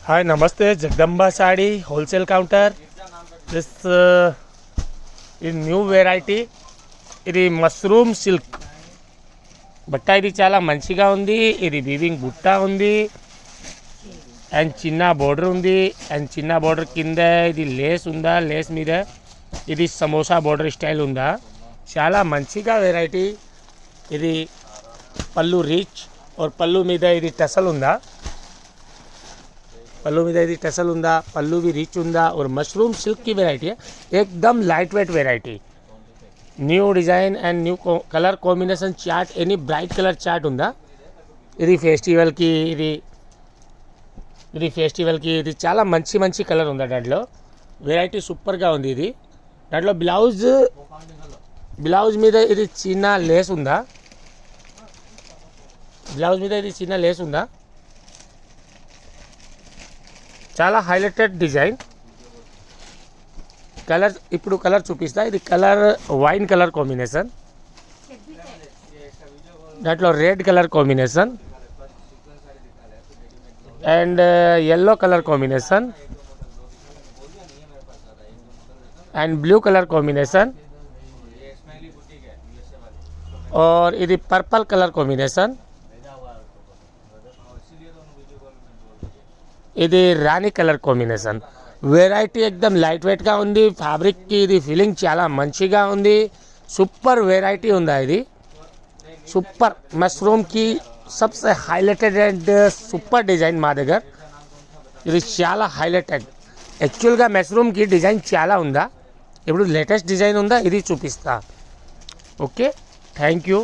Hi, Namaste, Jagdamba Sari Wholesale Counter. This is new variety. ఇది mushroom silk బట్ట. ఇది చాలా మంచిగా ఉంది. ఇది వీవింగ్ బుట్ట ఉంది అండ్ చిన్న బోర్డర్ ఉంది. అండ్ చిన్న బోర్డర్ కింద ఇది లేస్ ఉందా, లేస్ మీద ఇది సమోసా బోర్డర్ స్టైల్ ఉందా. చాలా మంచిగా వెరైటీ. ఇది పళ్ళు రిచ్ और పళ్ళు మీద ఇది టసల్ ఉందా, पल्लू में यदि टसल होंदा, पल्लू भी रिच होंदा और मशरूम सिल्क की वेराइटी है. एकदम light weight variety. New design and new colour combination chart any bright colour chart होंदा. ఇది ఫెస్టివల్కి ఇది చాలా మంచి మంచి కలర్ ఉందా. దాంట్లో వెరైటీ సూపర్గా ఉంది. ఇది దాంట్లో బ్లౌజ్ మీద ఇది చిన్న లేస్ ఉందా, బ్లౌజ్ మీద ఇది చిన్న లేస్ ఉందా. చాలా హైలైటెడ్ డిజైన్. కలర్ ఇప్పుడు కలర్ చూపిస్తా. ఇది కలర్ వైన్ కలర్ కాంబినేషన్, దాంట్లో red colour combination and yellow colour combination and blue colour combination और ఇది పర్పల్ కలర్ కాంబినేషన్. ఇది రాణి కలర్ కాంబినేషన్. వెరైటీ ఎక్దమ్ లైట్ వెయిట్గా ఉంది. ఫ్యాబ్రిక్కి ఇది ఫీలింగ్ చాలా మంచిగా ఉంది. సూపర్ వెరైటీ ఉందా. ఇది సూపర్ మష్రూమ్కి సబ్సే హైలైటెడ్ అండ్ సూపర్ డిజైన్ మా దగ్గర. ఇది చాలా హైలైటెడ్. యాక్చువల్గా మష్రూమ్కి డిజైన్ చాలా ఉందా. ఇప్పుడు లేటెస్ట్ డిజైన్ ఉందా, ఇది చూపిస్తా. Okay, thank you.